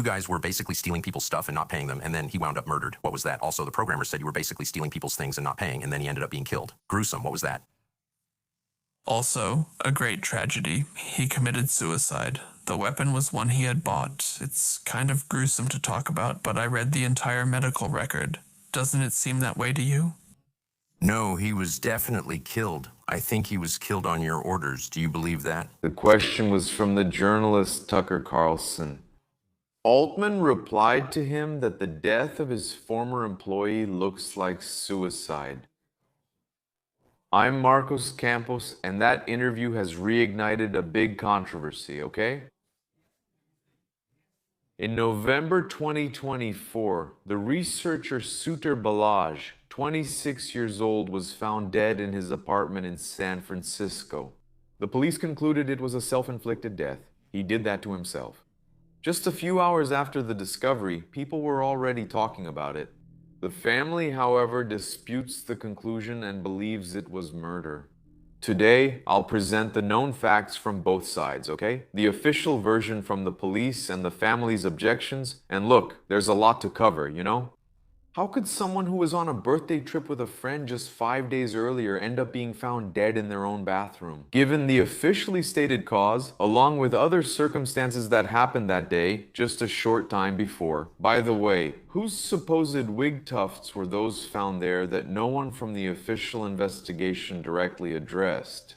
You guys were basically stealing people's stuff and not paying them, and then he wound up murdered. What was that? Also, the programmer said you were basically stealing people's things and not paying, and then he ended up being killed. Gruesome. What was that? Also, a great tragedy. He committed suicide. The weapon was one he had bought. It's kind of gruesome to talk about, but I read the entire medical record. Doesn't it seem that way to you? No, he was definitely killed. I think he was killed on your orders. Do you believe that? The question was from the journalist Tucker Carlson. Altman replied to him that the death of his former employee looks like suicide. I'm Marcos Campos, and that interview has reignited a big controversy, okay? In November 2024, the researcher Sutir Balaji, 26 years old, was found dead in his apartment in San Francisco. The police concluded it was a self-inflicted death. He did that to himself. Just a few hours after the discovery, people were already talking about it. The family, however, disputes the conclusion and believes it was murder. Today, I'll present the known facts from both sides, okay? The official version from the police and the family's objections. And look, there's a lot to cover, you know? How could someone who was on a birthday trip with a friend just 5 days earlier end up being found dead in their own bathroom? Given the officially stated cause, along with other circumstances that happened that day, just a short time before. By the way, whose supposed wig tufts were those found there that no one from the official investigation directly addressed?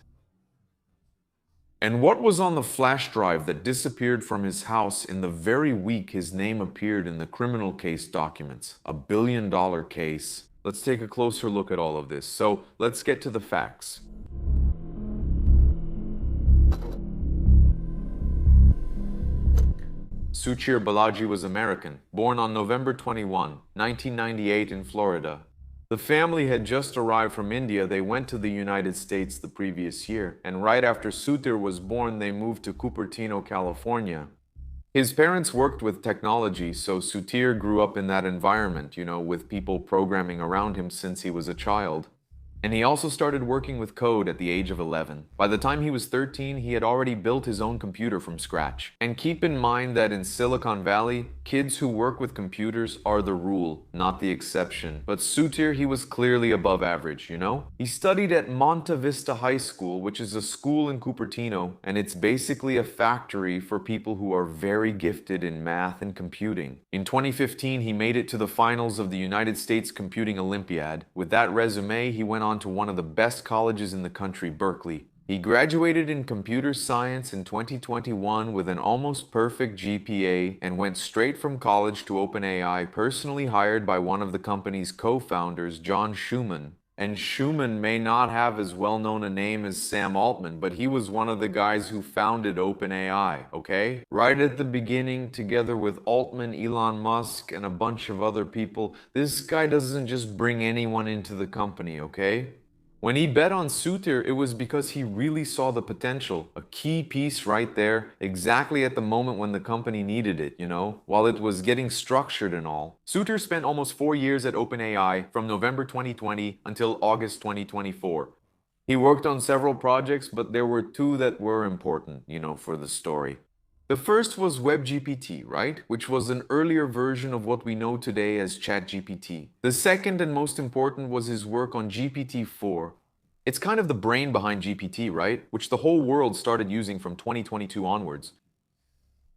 And what was on the flash drive that disappeared from his house in the very week his name appeared in the criminal case documents? $1 billion case. Let's take a closer look at all of this. So let's get to the facts. Suchir Balaji was American, born on November 21, 1998 in Florida. The family had just arrived from India. They went to the United States the previous year, and right after Sutir was born, they moved to Cupertino, California. His parents worked with technology, so Sutir grew up in that environment, you know, with people programming around him since he was a child. And he also started working with code at the age of 11. By the time he was 13, he had already built his own computer from scratch. And keep in mind that in Silicon Valley, kids who work with computers are the rule, not the exception. But Sutir, he was clearly above average, you know? He studied at Monta Vista High School, which is a school in Cupertino, and it's basically a factory for people who are very gifted in math and computing. In 2015, he made it to the finals of the United States Computing Olympiad. With that resume, he went on to one of the best colleges in the country, Berkeley. He graduated in computer science in 2021 with an almost perfect GPA and went straight from college to OpenAI, personally hired by one of the company's co-founders, John Schuman. And Schuman may not have as well-known a name as Sam Altman, but he was one of the guys who founded OpenAI, okay? Right at the beginning, together with Altman, Elon Musk, and a bunch of other people, this guy doesn't just bring anyone into the company, okay? When he bet on Sutir, it was because he really saw the potential, a key piece right there, exactly at the moment when the company needed it, you know, while it was getting structured and all. Sutir spent almost 4 years at OpenAI from November 2020 until August 2024. He worked on several projects, but there were two that were important, you know, for the story. The first was WebGPT, right? Which was an earlier version of what we know today as ChatGPT. The second and most important was his work on GPT-4. It's kind of the brain behind GPT, right? Which the whole world started using from 2022 onwards.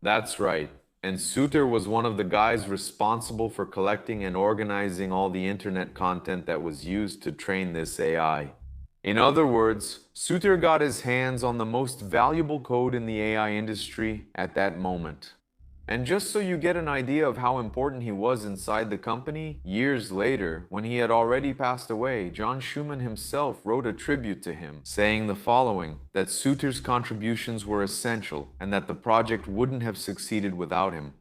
That's right. And Sutir was one of the guys responsible for collecting and organizing all the internet content that was used to train this AI. In other words, Sutir got his hands on the most valuable code in the AI industry at that moment. And just so you get an idea of how important he was inside the company, years later, when he had already passed away, John Schuman himself wrote a tribute to him, saying the following, that Sutir's contributions were essential and that the project wouldn't have succeeded without him.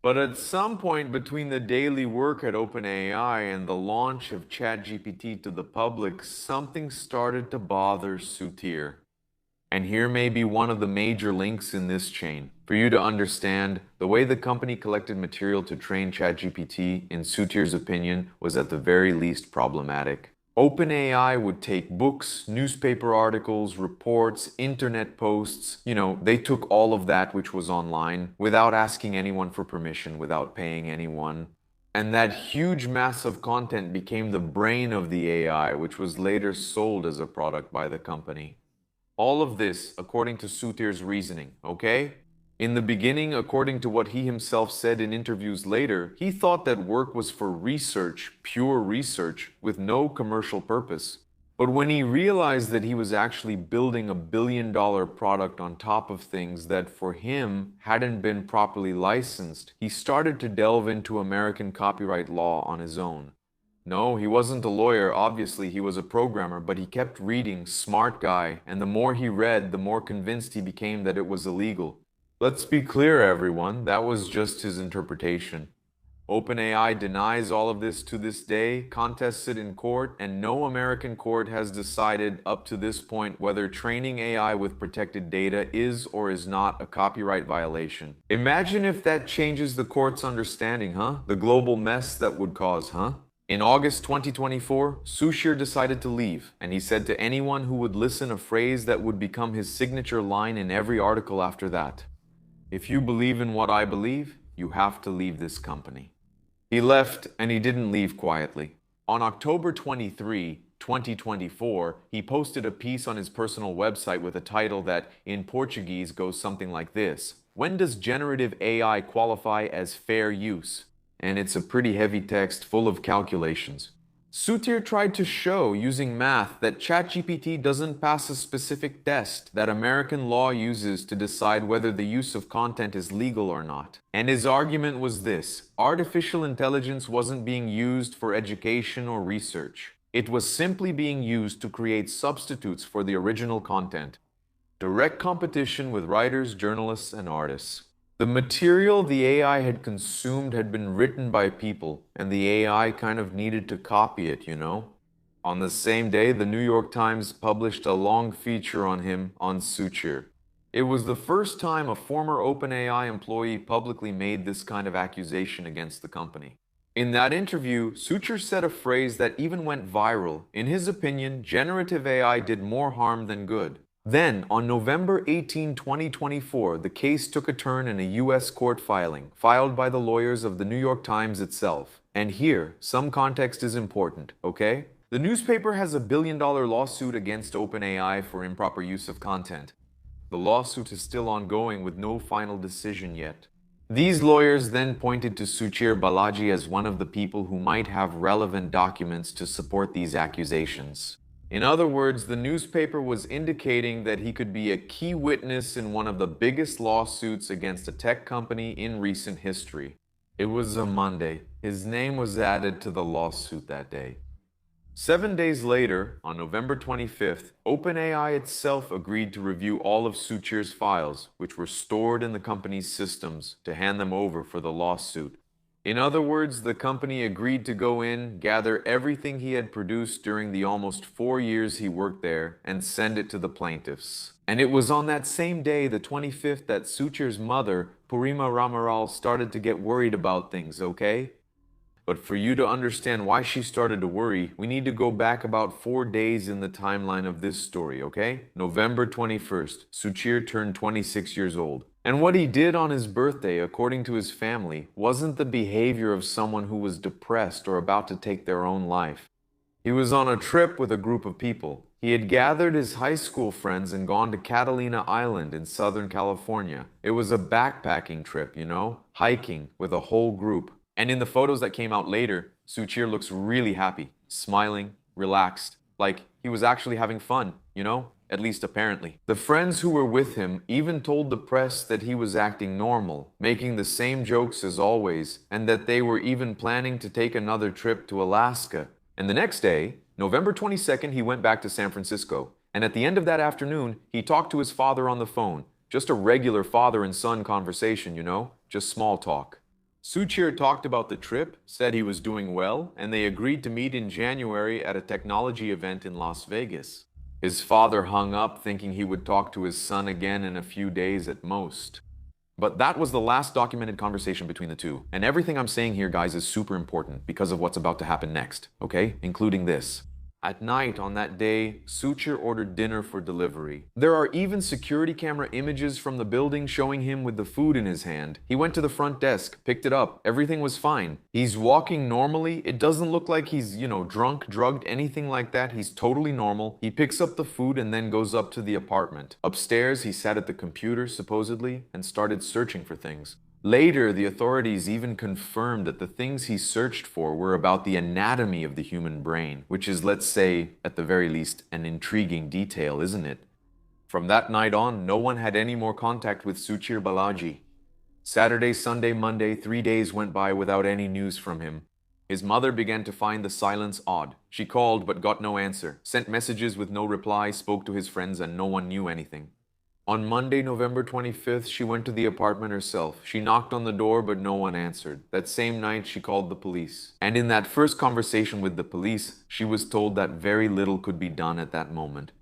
But at some point between the daily work at OpenAI and the launch of ChatGPT to the public, something started to bother Sutir. And here may be one of the major links in this chain. For you to understand, the way the company collected material to train ChatGPT, in Sutir's opinion, was at the very least problematic. OpenAI would take books, newspaper articles, reports, internet posts. They took all of that which was online without asking anyone for permission, without paying anyone. And that huge mass of content became the brain of the AI, which was later sold as a product by the company. All of this according to Sutir's reasoning, okay? In the beginning, according to what he himself said in interviews later, he thought that work was for research, pure research, with no commercial purpose. But when he realized that he was actually building a billion-dollar product on top of things that for him hadn't been properly licensed, he started to delve into American copyright law on his own. No, he wasn't a lawyer, obviously he was a programmer, but he kept reading, smart guy, and the more he read, the more convinced he became that it was illegal. Let's be clear, everyone, that was just his interpretation. OpenAI denies all of this to this day, contests it in court, and no American court has decided up to this point whether training AI with protected data is or is not a copyright violation. Imagine if that changes the court's understanding, huh? The global mess that would cause, huh? In August 2024, Suchir decided to leave, and he said to anyone who would listen a phrase that would become his signature line in every article after that. If you believe in what I believe, you have to leave this company. He left, and he didn't leave quietly. On October 23, 2024, he posted a piece on his personal website with a title that, in Portuguese, goes something like this: "When does generative AI qualify as fair use?" And it's a pretty heavy text full of calculations. Sutir tried to show, using math, that ChatGPT doesn't pass a specific test that American law uses to decide whether the use of content is legal or not. And his argument was this: artificial intelligence wasn't being used for education or research. It was simply being used to create substitutes for the original content. Direct competition with writers, journalists, and artists. The material the AI had consumed had been written by people, and the AI kind of needed to copy it, On the same day, the New York Times published a long feature on him on Suchir. It was the first time a former OpenAI employee publicly made this kind of accusation against the company. In that interview, Suchir said a phrase that even went viral. In his opinion, generative AI did more harm than good. Then, on November 18, 2024, the case took a turn in a U.S. court filing, filed by the lawyers of the New York Times itself. And here, some context is important, okay? The newspaper has a billion-dollar lawsuit against OpenAI for improper use of content. The lawsuit is still ongoing with no final decision yet. These lawyers then pointed to Suchir Balaji as one of the people who might have relevant documents to support these accusations. In other words, the newspaper was indicating that he could be a key witness in one of the biggest lawsuits against a tech company in recent history. It was a Monday. His name was added to the lawsuit that day. 7 days later, on November 25th, OpenAI itself agreed to review all of Suchir's files, which were stored in the company's systems, to hand them over for the lawsuit. In other words, the company agreed to go in, gather everything he had produced during the almost 4 years he worked there, and send it to the plaintiffs. And it was on that same day, the 25th, that Suchir's mother, Purima Ramaral, started to get worried about things, okay? But for you to understand why she started to worry, we need to go back about 4 days in the timeline of this story, okay? November 21st, Suchir turned 26 years old. And what he did on his birthday, according to his family, wasn't the behavior of someone who was depressed or about to take their own life. He was on a trip with a group of people. He had gathered his high school friends and gone to Catalina Island in Southern California. It was a backpacking trip, hiking with a whole group. And in the photos that came out later, Suchir looks really happy, smiling, relaxed, like he was actually having fun, at least apparently. The friends who were with him even told the press that he was acting normal, making the same jokes as always, and that they were even planning to take another trip to Alaska. And the next day, November 22nd, he went back to San Francisco. And at the end of that afternoon, he talked to his father on the phone. Just a regular father and son conversation, just small talk. Suchir talked about the trip, said he was doing well, and they agreed to meet in January at a technology event in Las Vegas. His father hung up, thinking he would talk to his son again in a few days at most. But that was the last documented conversation between the two. And everything I'm saying here, guys, is super important because of what's about to happen next, okay? Including this. At night on that day, Suchir ordered dinner for delivery. There are even security camera images from the building showing him with the food in his hand. He went to the front desk, picked it up, everything was fine. He's walking normally, it doesn't look like he's, drunk, drugged, anything like that. He's totally normal. He picks up the food and then goes up to the apartment. Upstairs, he sat at the computer, supposedly, and started searching for things. Later, the authorities even confirmed that the things he searched for were about the anatomy of the human brain, which is, let's say, at the very least, an intriguing detail, isn't it? From that night on, no one had any more contact with Suchir Balaji. Saturday, Sunday, Monday, 3 days went by without any news from him. His mother began to find the silence odd. She called but got no answer, sent messages with no reply, spoke to his friends, and no one knew anything. On Monday, November 25th, she went to the apartment herself. She knocked on the door, but no one answered. That same night, she called the police. And in that first conversation with the police, she was told that very little could be done at that moment.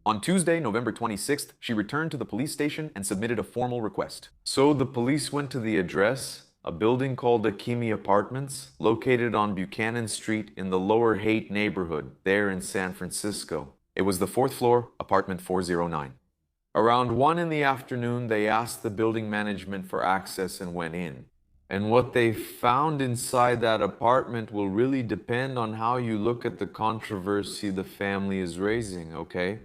On Tuesday, November 26th, she returned to the police station and submitted a formal request. So the police went to the address, a building called Akimi Apartments, located on Buchanan Street in the Lower Haight neighborhood, there in San Francisco. It was the 4th floor, apartment 409. Around 1 in the afternoon, they asked the building management for access and went in. And what they found inside that apartment will really depend on how you look at the controversy the family is raising, okay?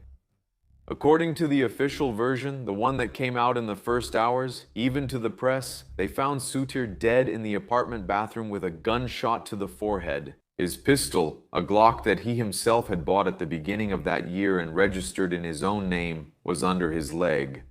According to the official version, the one that came out in the first hours, even to the press, they found Sutir dead in the apartment bathroom with a gunshot to the forehead. His pistol, a Glock that he himself had bought at the beginning of that year and registered in his own name, was under his leg.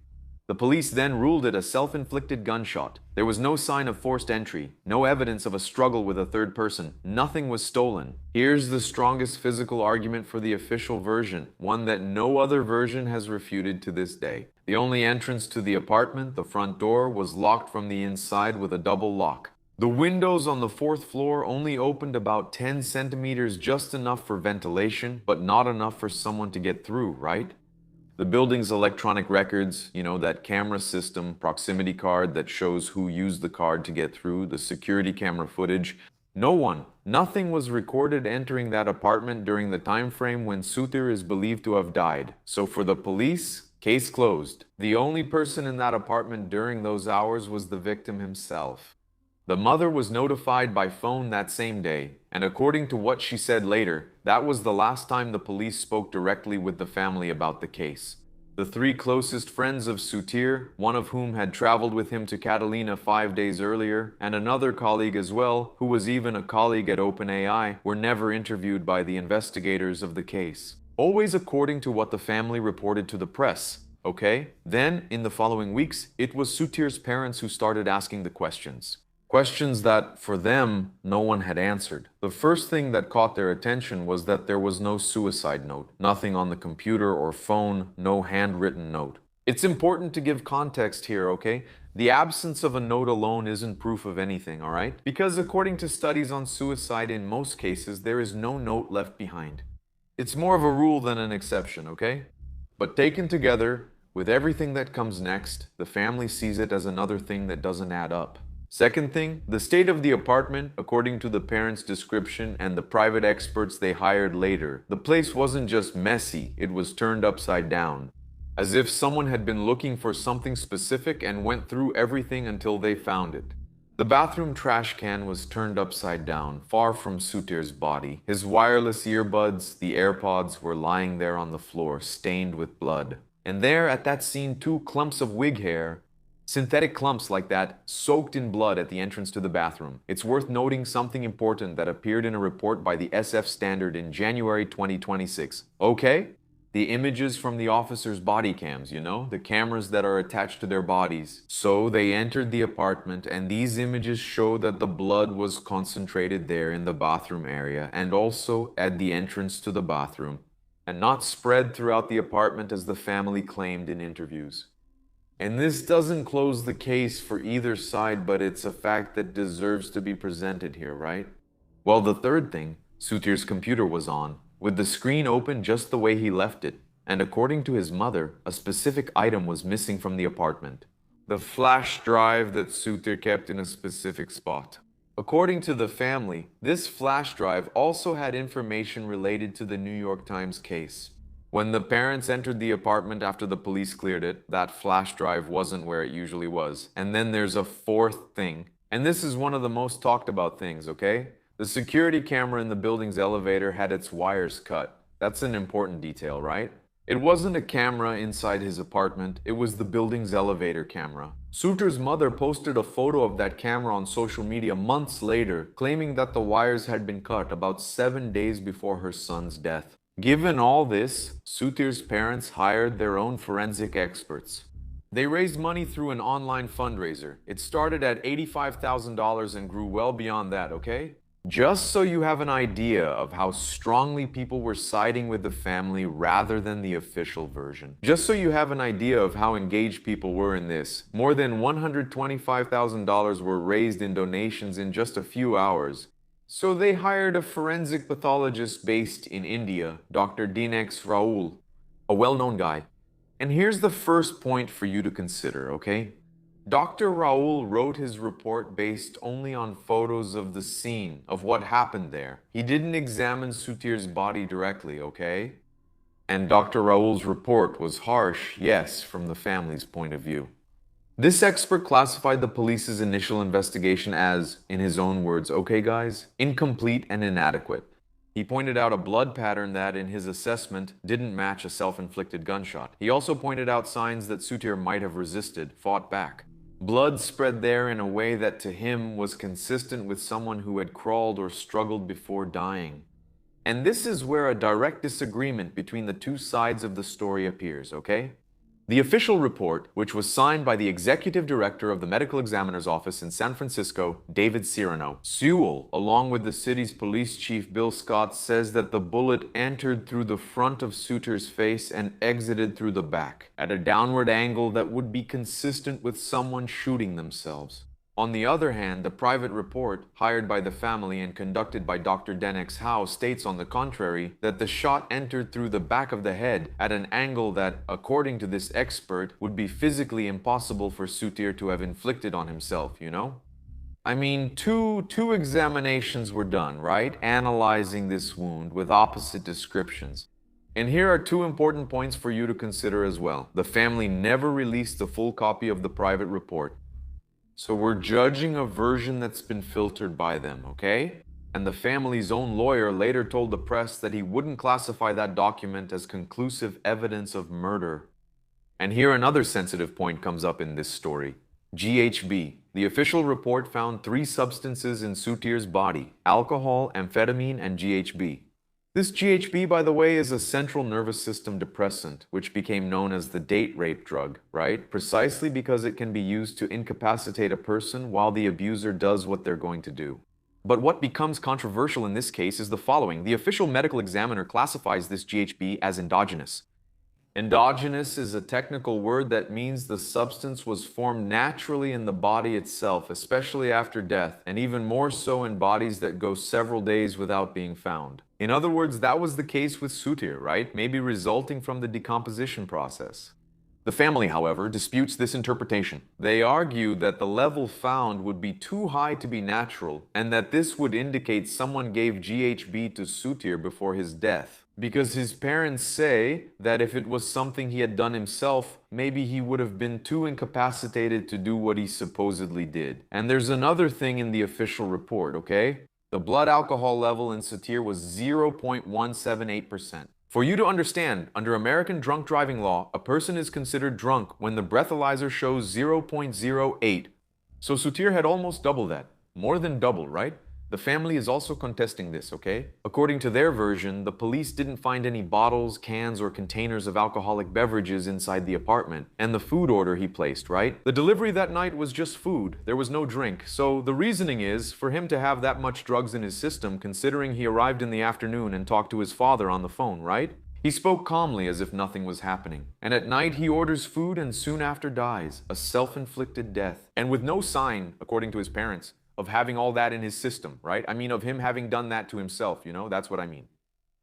The police then ruled it a self-inflicted gunshot. There was no sign of forced entry, no evidence of a struggle with a third person. Nothing was stolen. Here's the strongest physical argument for the official version, one that no other version has refuted to this day. The only entrance to the apartment, the front door, was locked from the inside with a double lock. The windows on the 4th floor only opened about 10 centimeters, just enough for ventilation, but not enough for someone to get through, right? The building's electronic records, that camera system, proximity card that shows who used the card to get through, the security camera footage. Nothing was recorded entering that apartment during the time frame when Sutir is believed to have died. So for the police, case closed. The only person in that apartment during those hours was the victim himself. The mother was notified by phone that same day, and according to what she said later, that was the last time the police spoke directly with the family about the case. The 3 closest friends of Sutir, one of whom had traveled with him to Catalina 5 days earlier, and another colleague as well, who was even a colleague at OpenAI, were never interviewed by the investigators of the case. Always according to what the family reported to the press, okay? Then, in the following weeks, it was Sutir's parents who started asking the questions. Questions that, for them, no one had answered. The first thing that caught their attention was that there was no suicide note. Nothing on the computer or phone, no handwritten note. It's important to give context here, okay? The absence of a note alone isn't proof of anything, alright? Because according to studies on suicide, in most cases, there is no note left behind. It's more of a rule than an exception, okay? But taken together, with everything that comes next, the family sees it as another thing that doesn't add up. Second thing, the state of the apartment, according to the parents' description and the private experts they hired later. The place wasn't just messy, it was turned upside down. As if someone had been looking for something specific and went through everything until they found it. The bathroom trash can was turned upside down, far from Sutir's body. His wireless earbuds, the AirPods, were lying there on the floor, stained with blood. And there, at that scene, 2 clumps of wig hair, synthetic clumps like that, soaked in blood at the entrance to the bathroom. It's worth noting something important that appeared in a report by the SF Standard in January 2026. Okay? The images from the officers' body cams, the cameras that are attached to their bodies. So they entered the apartment, and these images show that the blood was concentrated there in the bathroom area, and also at the entrance to the bathroom, and not spread throughout the apartment as the family claimed in interviews. And this doesn't close the case for either side, but it's a fact that deserves to be presented here, right? Well, the third thing, Sutir's computer was on, with the screen open just the way he left it. And according to his mother, a specific item was missing from the apartment. The flash drive that Sutir kept in a specific spot. According to the family, this flash drive also had information related to the New York Times case. When the parents entered the apartment after the police cleared it, that flash drive wasn't where it usually was. And then there's a fourth thing. And this is one of the most talked about things, okay? The security camera in the building's elevator had its wires cut. That's an important detail, right? It wasn't a camera inside his apartment, it was the building's elevator camera. Sutir's mother posted a photo of that camera on social media months later, claiming that the wires had been cut about 7 days before her son's death. Given all this, Sutir's parents hired their own forensic experts. They raised money through an online fundraiser. It started at $85,000 and grew well beyond that, okay? Just so you have an idea of how strongly people were siding with the family rather than the official version. Just so you have an idea of how engaged people were in this, more than $125,000 were raised in donations in just a few hours. So they hired a forensic pathologist based in India, Dr. Dinesh Raul, a well-known guy. And here's the first point for you to consider, okay? Dr. Raul wrote his report based only on photos of the scene, of what happened there. He didn't examine Sutir's body directly, okay? And Dr. Raul's report was harsh, yes, from the family's point of view. This expert classified the police's initial investigation as, in his own words, okay guys, incomplete and inadequate. He pointed out a blood pattern that, in his assessment, didn't match a self-inflicted gunshot. He also pointed out signs that Sutir might have resisted, fought back. Blood spread there in a way that to him was consistent with someone who had crawled or struggled before dying. And this is where a direct disagreement between the two sides of the story appears, okay? The official report, which was signed by the executive director of the medical examiner's office in San Francisco, David Cyrano, Sewell, along with the city's police chief Bill Scott, says that the bullet entered through the front of Sutir's face and exited through the back, at a downward angle that would be consistent with someone shooting themselves. On the other hand, the private report, hired by the family and conducted by Dr. Dinesh Howe, states on the contrary that the shot entered through the back of the head at an angle that, according to this expert, would be physically impossible for Sutir to have inflicted on himself, you know? I mean, two examinations were done, right? Analyzing this wound with opposite descriptions. And here are two important points for you to consider as well. The family never released the full copy of the private report. So we're judging a version that's been filtered by them, okay? And the family's own lawyer later told the press that he wouldn't classify that document as conclusive evidence of murder. And here another sensitive point comes up in this story. GHB. The official report found 3 substances in Sutir's body: alcohol, amphetamine, and GHB. This GHB, by the way, is a central nervous system depressant, which became known as the date rape drug, right? Precisely because it can be used to incapacitate a person while the abuser does what they're going to do. But what becomes controversial in this case is the following. The official medical examiner classifies this GHB as endogenous. Endogenous is a technical word that means the substance was formed naturally in the body itself, especially after death, and even more so in bodies that go several days without being found. In other words, that was the case with Sutir, right? Maybe resulting from the decomposition process. The family, however, disputes this interpretation. They argue that the level found would be too high to be natural, and that this would indicate someone gave GHB to Sutir before his death. Because his parents say that if it was something he had done himself, maybe he would have been too incapacitated to do what he supposedly did. And there's another thing in the official report, okay? The blood alcohol level in Sutir was 0.178%. For you to understand, under American drunk driving law, a person is considered drunk when the breathalyzer shows 0.08. So Sutir had almost double that. More than double, right? The family is also contesting this, okay? According to their version, the police didn't find any bottles, cans, or containers of alcoholic beverages inside the apartment, and the food order he placed, right? The delivery that night was just food. There was no drink. So the reasoning is for him to have that much drugs in his system, considering he arrived in the afternoon and talked to his father on the phone, right? He spoke calmly as if nothing was happening. And at night he orders food and soon after dies, a self-inflicted death. And with no sign, according to his parents, of having all that in his system, right? I mean, of him having done that to himself, you know? That's what I mean.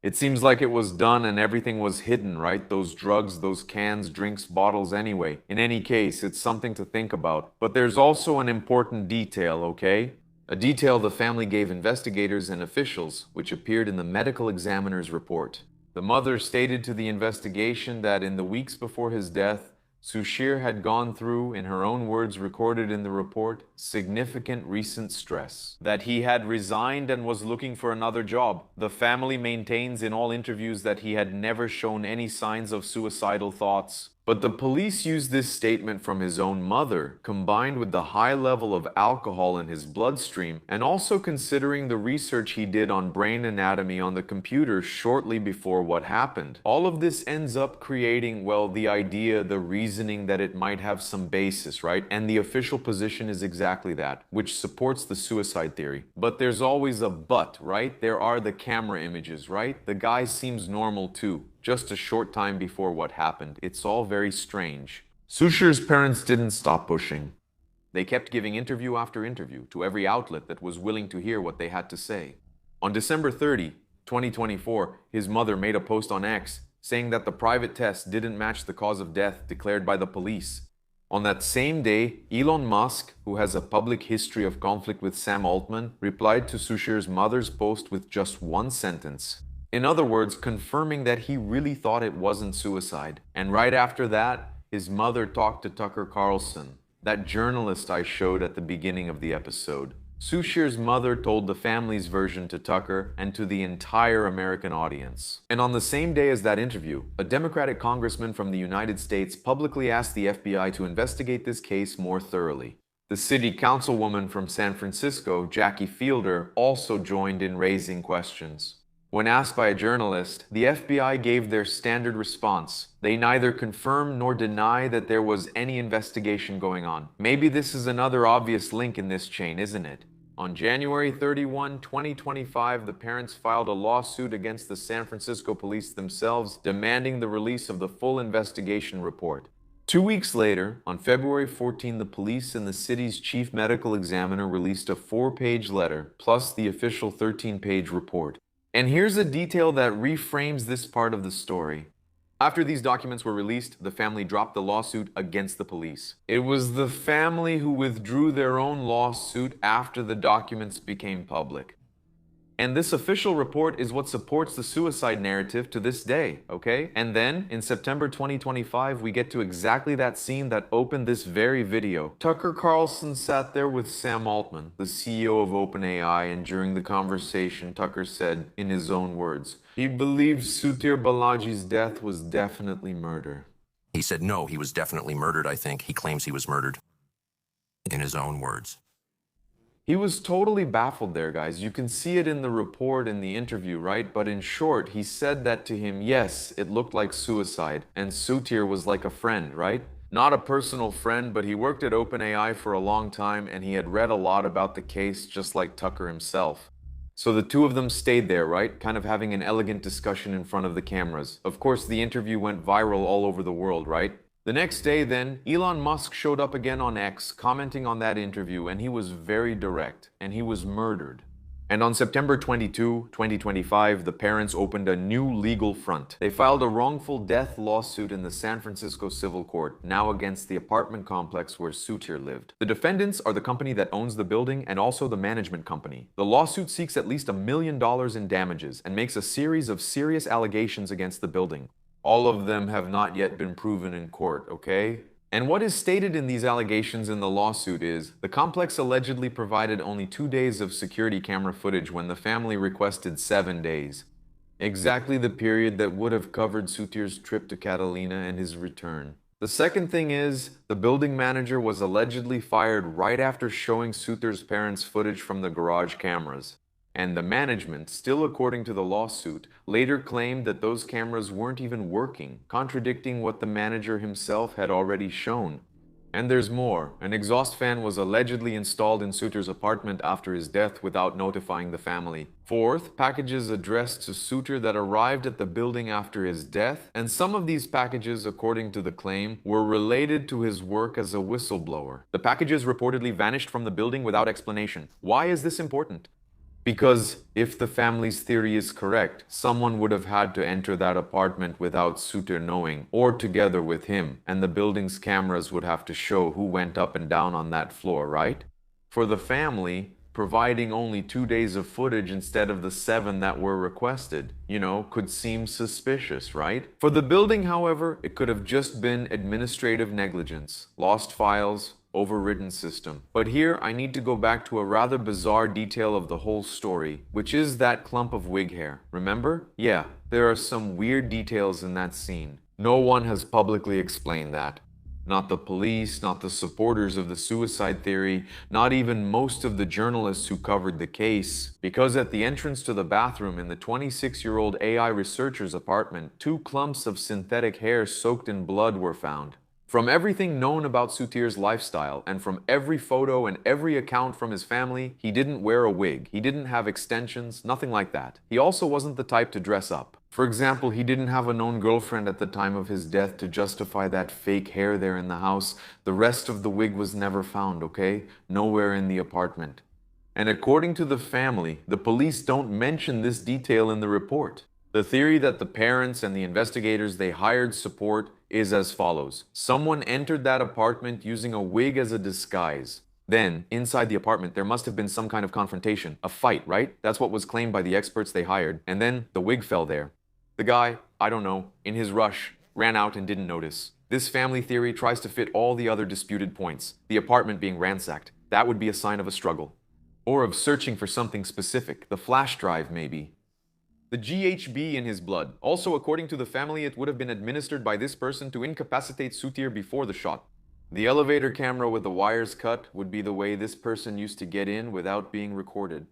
It seems like it was done and everything was hidden, right? Those drugs, those cans, drinks, bottles anyway. In any case, it's something to think about. But there's also an important detail, okay? a detail the family gave investigators and officials, which appeared in the medical examiner's report. The mother stated to the investigation that in the weeks before his death, Suchir had gone through, in her own words recorded in the report, significant recent stress. That he had resigned and was looking for another job. The family maintains in all interviews that he had never shown any signs of suicidal thoughts. But the police used this statement from his own mother, combined with the high level of alcohol in his bloodstream, and also considering the research he did on brain anatomy on the computer shortly before what happened. All of this ends up creating, well, the idea, the reasoning that it might have some basis, right? And the official position is exactly that, which supports the suicide theory. But there's always a but, right? There are the camera images, right? The guy seems normal too. Just a short time before what happened. It's all very strange. Suchir's parents didn't stop pushing. They kept giving interview after interview to every outlet that was willing to hear what they had to say. On December 30, 2024, his mother made a post on X saying that the private test didn't match the cause of death declared by the police. On that same day, Elon Musk, who has a public history of conflict with Sam Altman, replied to Suchir's mother's post with just one sentence. In other words, confirming that he really thought it wasn't suicide. And right after that, his mother talked to Tucker Carlson, that journalist I showed at the beginning of the episode. Suchir's mother told the family's version to Tucker and to the entire American audience. And on the same day as that interview, a Democratic congressman from the United States publicly asked the FBI to investigate this case more thoroughly. The city councilwoman from San Francisco, Jackie Fielder, also joined in raising questions. When asked by a journalist, the FBI gave their standard response. They neither confirm nor deny that there was any investigation going on. Maybe this is another obvious link in this chain, isn't it? On January 31, 2025, the parents filed a lawsuit against the San Francisco police themselves, demanding the release of the full investigation report. 2 weeks later, on February 14, the police and the city's chief medical examiner released a 4-page letter, plus the official 13-page report. And here's a detail that reframes this part of the story. After these documents were released, the family dropped the lawsuit against the police. It was the family who withdrew their own lawsuit after the documents became public. And this official report is what supports the suicide narrative to this day, okay? And then, in September 2025, we get to exactly that scene that opened this very video. Tucker Carlson sat there with Sam Altman, the CEO of OpenAI, and during the conversation, Tucker said, in his own words, he believes Sutir Balaji's death was definitely murder. He said, no, he was definitely murdered, I think. He claims he was murdered. In his own words. He was totally baffled there, guys. You can see it in the report, in the interview, right? But in short, he said that to him, yes, it looked like suicide. And Sutir was like a friend, right? Not a personal friend, but he worked at OpenAI for a long time and he had read a lot about the case, just like Tucker himself. So the two of them stayed there, right? Kind of having an elegant discussion in front of the cameras. Of course, the interview went viral all over the world, right? The next day then, Elon Musk showed up again on X, commenting on that interview, and he was very direct, and he was murdered. And on September 22, 2025, the parents opened a new legal front. They filed a wrongful death lawsuit in the San Francisco Civil Court, now against the apartment complex where Sutir lived. The defendants are the company that owns the building and also the management company. The lawsuit seeks at least $1 million in damages and makes a series of serious allegations against the building. All of them have not yet been proven in court, okay? And what is stated in these allegations in the lawsuit is, the complex allegedly provided only 2 days of security camera footage when the family requested 7 days. Exactly the period that would have covered Sutir's trip to Catalina and his return. The second thing is, the building manager was allegedly fired right after showing Sutir's parents footage from the garage cameras. And the management, still according to the lawsuit, later claimed that those cameras weren't even working, contradicting what the manager himself had already shown. And there's more. An exhaust fan was allegedly installed in Sutir's apartment after his death without notifying the family. Fourth, packages addressed to Sutir that arrived at the building after his death, and some of these packages, according to the claim, were related to his work as a whistleblower. The packages reportedly vanished from the building without explanation. Why is this important? Because if the family's theory is correct, someone would have had to enter that apartment without Sutir knowing, or together with him, and the building's cameras would have to show who went up and down on that floor, right? For the family, providing only 2 days of footage instead of the 7 that were requested, could seem suspicious, right? For the building, however, it could have just been administrative negligence, lost files, overridden system. But here I need to go back to a rather bizarre detail of the whole story, which is that clump of wig hair. Remember? Yeah, there are some weird details in that scene. No one has publicly explained that. Not the police, not the supporters of the suicide theory, not even most of the journalists who covered the case. Because at the entrance to the bathroom in the 26-year-old AI researcher's apartment, 2 clumps of synthetic hair soaked in blood were found. From everything known about Sutir's lifestyle, and from every photo and every account from his family, he didn't wear a wig, he didn't have extensions, nothing like that. He also wasn't the type to dress up. For example, he didn't have a known girlfriend at the time of his death to justify that fake hair there in the house. The rest of the wig was never found, okay? Nowhere in the apartment. And according to the family, the police don't mention this detail in the report. The theory that the parents and the investigators they hired support is as follows. Someone entered that apartment using a wig as a disguise. Then, inside the apartment, there must have been some kind of confrontation, a fight, right? That's what was claimed by the experts they hired. And then the wig fell there. The guy, I don't know, in his rush, ran out and didn't notice. This family theory tries to fit all the other disputed points. The apartment being ransacked. That would be a sign of a struggle. Or of searching for something specific. The flash drive, maybe. The GHB in his blood. Also, according to the family, it would have been administered by this person to incapacitate Sutir before the shot. The elevator camera with the wires cut would be the way this person used to get in without being recorded.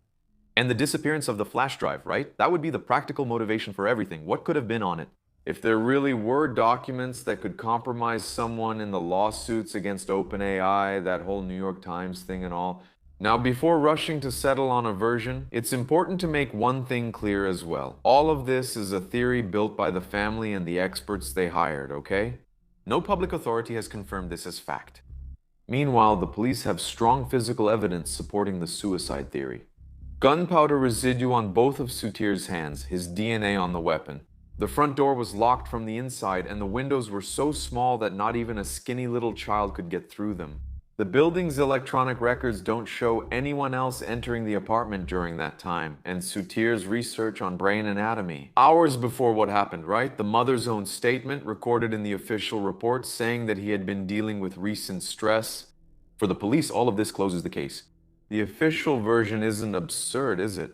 And the disappearance of the flash drive, right? That would be the practical motivation for everything. What could have been on it? If there really were documents that could compromise someone in the lawsuits against OpenAI, that whole New York Times thing and all. Now, before rushing to settle on a version, it's important to make one thing clear as well. All of this is a theory built by the family and the experts they hired, okay? No public authority has confirmed this as fact. Meanwhile, the police have strong physical evidence supporting the suicide theory. Gunpowder residue on both of Sutir's hands, his DNA on the weapon. The front door was locked from the inside, and the windows were so small that not even a skinny little child could get through them. The building's electronic records don't show anyone else entering the apartment during that time, and Sutir's research on brain anatomy. Hours before what happened, right? The mother's own statement recorded in the official report saying that he had been dealing with recent stress. For the police, all of this closes the case. The official version isn't absurd, is it?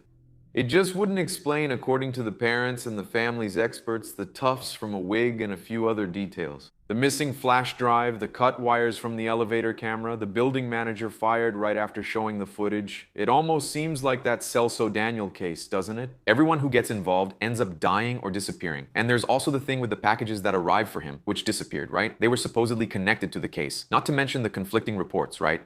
It just wouldn't explain, according to the parents and the family's experts, the tufts from a wig and a few other details. The missing flash drive, the cut wires from the elevator camera, the building manager fired right after showing the footage. It almost seems like that Celso Daniel case, doesn't it? Everyone who gets involved ends up dying or disappearing. And there's also the thing with the packages that arrived for him, which disappeared, right? They were supposedly connected to the case. Not to mention the conflicting reports, right?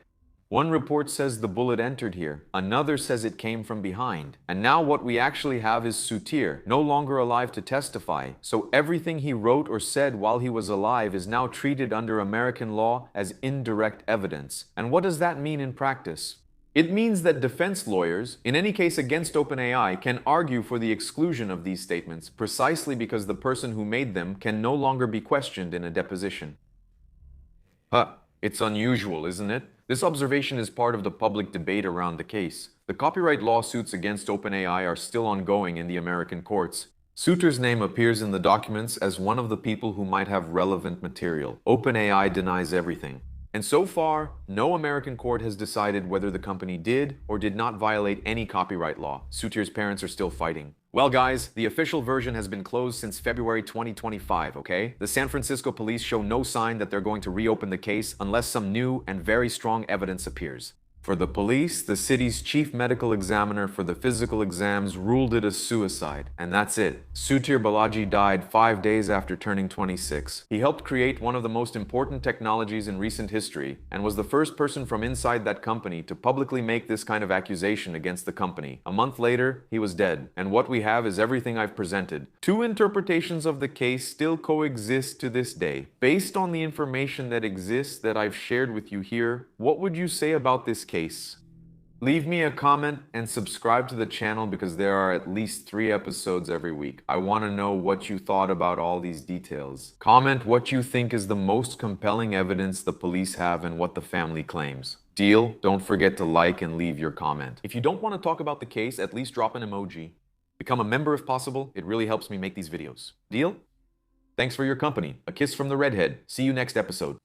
One report says the bullet entered here, another says it came from behind. And now what we actually have is Sutir, no longer alive to testify. So everything he wrote or said while he was alive is now treated under American law as indirect evidence. And what does that mean in practice? It means that defense lawyers, in any case against OpenAI, can argue for the exclusion of these statements precisely because the person who made them can no longer be questioned in a deposition. It's unusual, isn't it? This observation is part of the public debate around the case. The copyright lawsuits against OpenAI are still ongoing in the American courts. Sutir's name appears in the documents as one of the people who might have relevant material. OpenAI denies everything. And so far, no American court has decided whether the company did or did not violate any copyright law. Sutir's parents are still fighting. Well, guys, the official version has been closed since February 2025, okay? The San Francisco police show no sign that they're going to reopen the case unless some new and very strong evidence appears. For the police, the city's chief medical examiner for the physical exams ruled it a suicide, and that's it. Sutir Balaji died 5 days after turning 26. He helped create one of the most important technologies in recent history, and was the first person from inside that company to publicly make this kind of accusation against the company. A month later, he was dead, and what we have is everything I've presented. Two interpretations of the case still coexist to this day. Based on the information that exists that I've shared with you here, what would you say about this case? Leave me a comment and subscribe to the channel because there are at least 3 episodes every week. I want to know what you thought about all these details. Comment what you think is the most compelling evidence the police have and what the family claims. Deal? Don't forget to like and leave your comment. If you don't want to talk about the case, at least drop an emoji. Become a member if possible. It really helps me make these videos. Deal? Thanks for your company. A kiss from the redhead. See you next episode.